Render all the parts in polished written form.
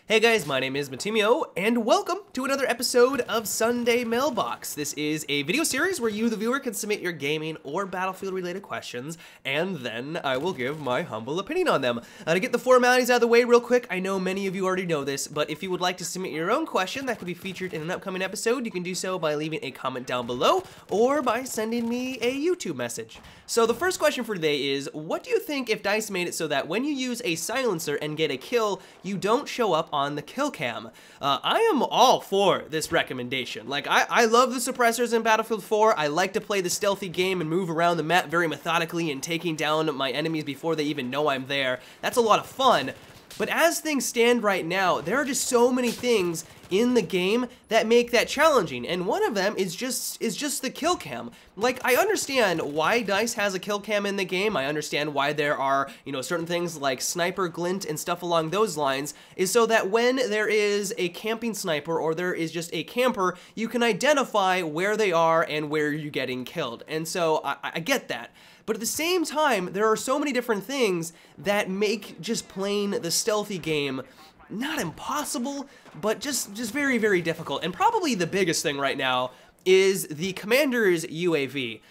Hey guys, my name is Matimio, and welcome to another episode of Sunday Mailbox. This is a video series where you, the viewer, can submit your gaming or Battlefield-related questions, and then I will give my humble opinion on them. To get the formalities out of the way real quick, I know many of you already know this, but if you would like to submit your own question that could be featured in an upcoming episode, you can do so by leaving a comment down below, or by sending me a YouTube message. So the first question for today is, what do you think if DICE made it so that when you use a silencer and get a kill, you don't show up on the kill cam? I am all for this recommendation. Like, I love the suppressors in Battlefield 4. I like to play the stealthy game and move around the map very methodically and taking down my enemies before they even know I'm there. That's a lot of fun. But as things stand right now, there are just so many things in the game that make that challenging, and one of them is just the kill cam. Like, I understand why DICE has a kill cam in the game. I understand why there are, certain things like sniper glint and stuff along those lines, is so that when there is a camping sniper or there is just a camper, you can identify where they are and where you're getting killed. And so I get that. But at the same time, there are so many different things that make just playing the stealthy game not impossible, but just very, very difficult. And probably the biggest thing right now is the commander's UAV.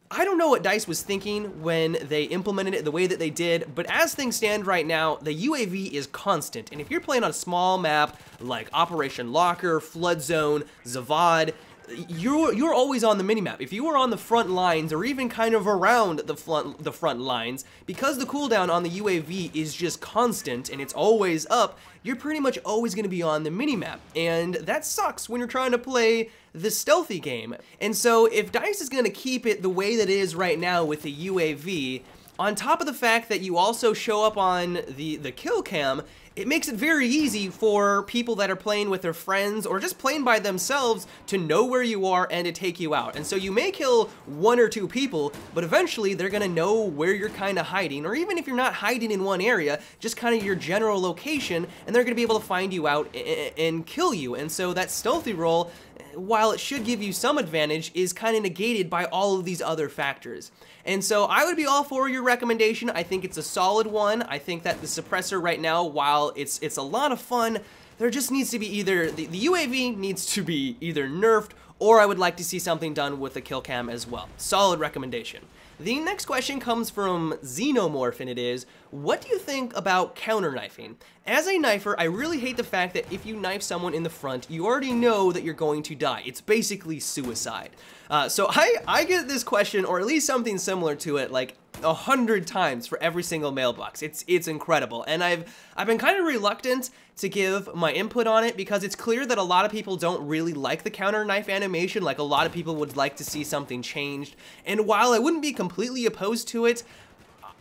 I don't know what DICE was thinking when they implemented it the way that they did, but as things stand right now, the UAV is constant. And if you're playing on a small map like Operation Locker, Flood Zone, Zavad, you're always on the minimap. If you are on the front lines or even kind of around the front lines, because the cooldown on the UAV is just constant and it's always up, you're pretty much always going to be on the minimap, and that sucks when you're trying to play the stealthy game. And so if DICE is going to keep it the way that it is right now with the UAV, on top of the fact that you also show up on the kill cam, it makes it very easy for people that are playing with their friends or just playing by themselves to know where you are and to take you out. And so you may kill one or two people, but eventually they're gonna know where you're kind of hiding, or even if you're not hiding in one area, just kind of your general location, and they're gonna be able to find you out and kill you. And so that stealthy role, while it should give you some advantage, is kind of negated by all of these other factors. And so I would be all for your recommendation. I think it's a solid one. I think that the suppressor right now, while it's a lot of fun, there just needs to be either, the UAV needs to be either nerfed, or I would like to see something done with the kill cam as well. Solid recommendation. The next question comes from Xenomorph, and it is, what do you think about counter-knifing? As a knifer, I really hate the fact that if you knife someone in the front, you already know that you're going to die. It's basically suicide. So I get this question, or at least something similar to it, like 100 times for every single mailbox. It's incredible, and I've been kind of reluctant to give my input on it because it's clear that a lot of people don't really like the counter knife animation. Like, a lot of people would like to see something changed, and while I wouldn't be completely opposed to it,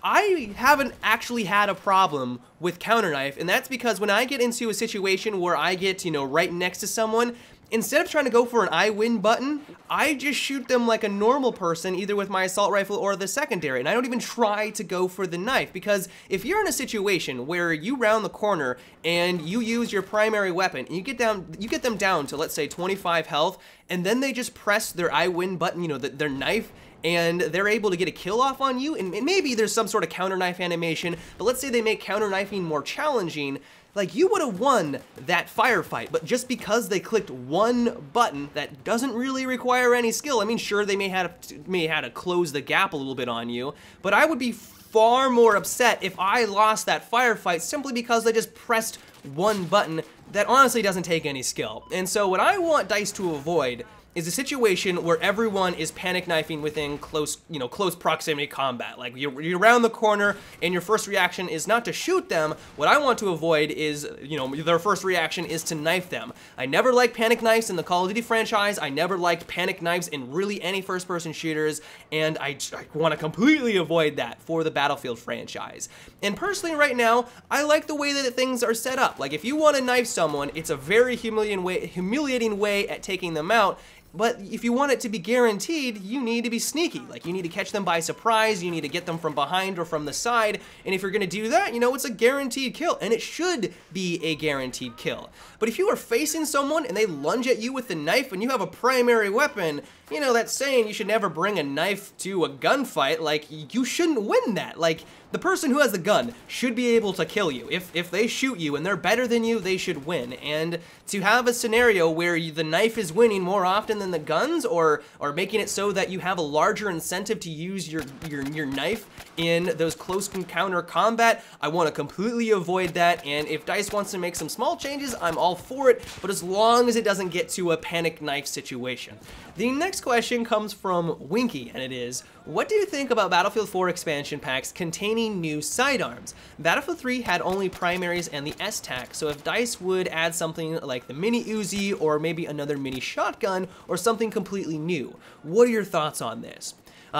I haven't actually had a problem with counter knife, and that's because when I get into a situation where I get, right next to someone, instead of trying to go for an I win button, I just shoot them like a normal person, either with my assault rifle or the secondary, and I don't even try to go for the knife, because if you're in a situation where you round the corner and you use your primary weapon, and you get them down to, let's say, 25 health, and then they just press their I win button, their knife, and they're able to get a kill off on you, and maybe there's some sort of counter knife animation, but let's say they make counter knifing more challenging, like, you would have won that firefight, but just because they clicked one button that doesn't really require any skill. I mean, sure, they may have to close the gap a little bit on you, but I would be far more upset if I lost that firefight simply because they just pressed one button that honestly doesn't take any skill. And so what I want DICE to avoid is a situation where everyone is panic knifing within close proximity combat. Like, you're around the corner and your first reaction is not to shoot them. What I want to avoid is, their first reaction is to knife them. I never liked panic knives in the Call of Duty franchise. I never liked panic knives in really any first-person shooters, and I want to completely avoid that for the Battlefield franchise. And personally right now, I like the way that things are set up. Like, if you want to knife someone, it's a very humiliating way at taking them out. But if you want it to be guaranteed, you need to be sneaky. Like, you need to catch them by surprise, you need to get them from behind or from the side, and if you're gonna do that, it's a guaranteed kill, and it should be a guaranteed kill. But if you are facing someone and they lunge at you with the knife and you have a primary weapon, that's saying you should never bring a knife to a gunfight. Like, you shouldn't win that. Like, the person who has the gun should be able to kill you. If they shoot you and they're better than you, they should win. And to have a scenario where the knife is winning more often than the guns, or making it so that you have a larger incentive to use your knife in those close encounter combat, I want to completely avoid that. And if DICE wants to make some small changes, I'm all for it, but as long as it doesn't get to a panic knife situation. The next question comes from Winky, and it is, what do you think about Battlefield 4 expansion packs containing new sidearms? Battlefield 3 had only primaries and the S-Tac, so if DICE would add something like the mini Uzi or maybe another mini shotgun or something completely new, what are your thoughts on this?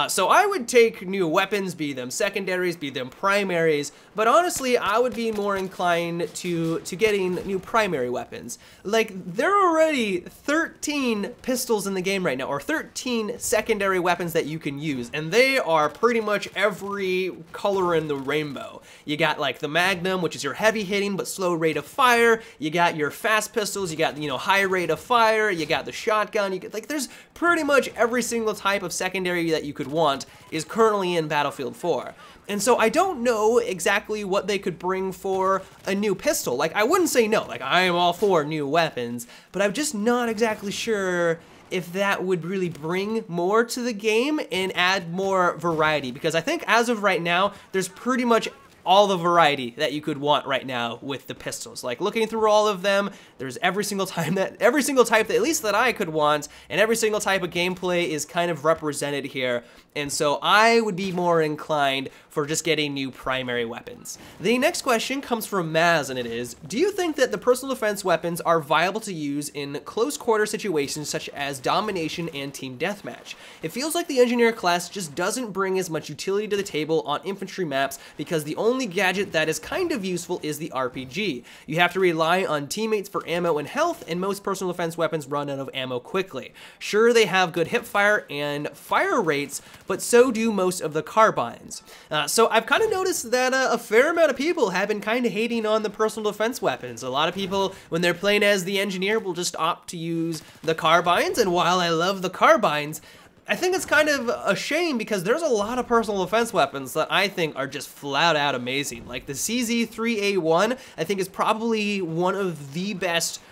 So I would take new weapons, be them secondaries, be them primaries, but honestly, I would be more inclined to getting new primary weapons. Like, there are already 13 pistols in the game right now, or 13 secondary weapons that you can use, and they are pretty much every color in the rainbow. You got like the Magnum, which is your heavy hitting but slow rate of fire. You got your fast pistols, you got, high rate of fire, you got the shotgun, there's pretty much every single type of secondary that you could want is currently in Battlefield 4. And so I don't know exactly what they could bring for a new pistol. Like, I wouldn't say no, like I am all for new weapons, but I'm just not exactly sure if that would really bring more to the game and add more variety, because I think as of right now, there's pretty much all the variety that you could want right now with the pistols. Like, looking through all of them, there's every single type that at least that I could want, and every single type of gameplay is kind of represented here. And so I would be more inclined for just getting new primary weapons. The next question comes from Maz, and it is, do you think that the personal defense weapons are viable to use in close quarter situations such as domination and team deathmatch? It feels like the engineer class just doesn't bring as much utility to the table on infantry maps because the only gadget that is kind of useful is the RPG. You have to rely on teammates for ammo and health, and most personal defense weapons run out of ammo quickly. Sure, they have good hipfire and fire rates, but so do most of the carbines. So I've kind of noticed that a fair amount of people have been kind of hating on the personal defense weapons. A lot of people, when they're playing as the engineer, will just opt to use the carbines, and while I love the carbines, I think it's kind of a shame because there's a lot of personal defense weapons that I think are just flat out amazing. Like the CZ3A1, I think is probably one of the best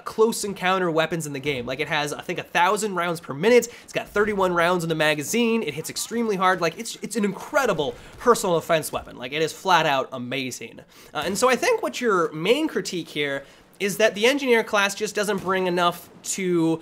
close encounter weapons in the game. Like, it has, I think, 1,000 rounds per minute. It's got 31 rounds in the magazine. It hits extremely hard. Like, it's an incredible personal defense weapon. Like, it is flat out amazing. And so I think what your main critique here is that the engineer class just doesn't bring enough to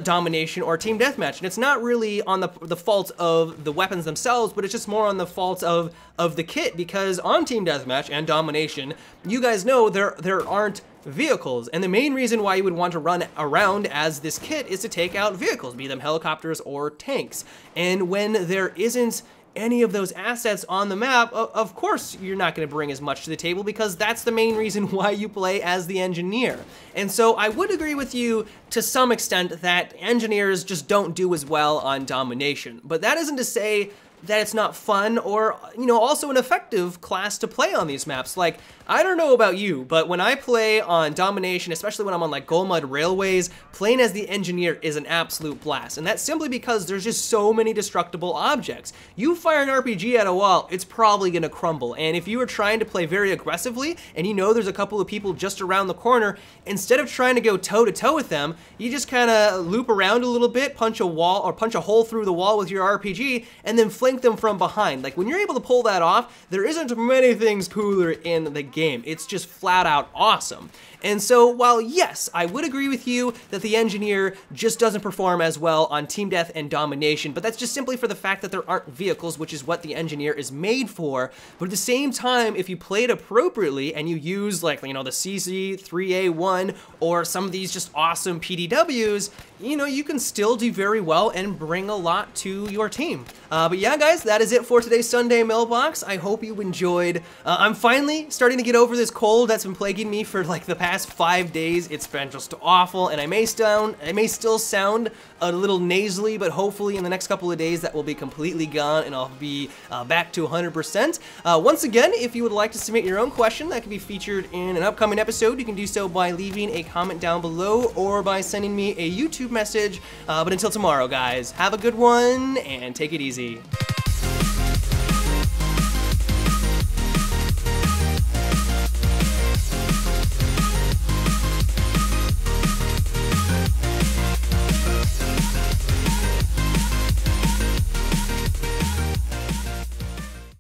domination or team deathmatch. And it's not really on the fault of the weapons themselves, but it's just more on the fault of the kit, because on team deathmatch and domination, you guys know there aren't vehicles, and the main reason why you would want to run around as this kit is to take out vehicles, be them helicopters or tanks. And when there isn't any of those assets on the map, of course you're not going to bring as much to the table, because that's the main reason why you play as the engineer. And so I would agree with you to some extent that engineers just don't do as well on domination, but that isn't to say that it's not fun or, also an effective class to play on these maps. Like, I don't know about you, but when I play on domination, especially when I'm on like Gold Mud Railways, playing as the engineer is an absolute blast. And that's simply because there's just so many destructible objects. You fire an RPG at a wall, it's probably gonna crumble. And if you are trying to play very aggressively and there's a couple of people just around the corner, instead of trying to go toe to toe with them, you just kind of loop around a little bit, punch a wall or punch a hole through the wall with your RPG, and then flank them from behind. Like, when you're able to pull that off, there isn't many things cooler in the game. It's just flat out awesome. And so while yes, I would agree with you that the engineer just doesn't perform as well on team death and domination, but that's just simply for the fact that there aren't vehicles, which is what the engineer is made for. But at the same time, if you play it appropriately and you use like, the CZ3A1 or some of these just awesome PDWs, you can still do very well and bring a lot to your team. But yeah, guys, that is it for today's Sunday Mailbox. I hope you enjoyed. I'm finally starting to get over this cold that's been plaguing me for like the past 5 days. It's been just awful, and I may still sound a little nasally, but hopefully in the next couple of days that will be completely gone and I'll be back to 100%. Once again, if you would like to submit your own question that can be featured in an upcoming episode, you can do so by leaving a comment down below or by sending me a YouTube message. But until tomorrow, guys, have a good one and take it easy.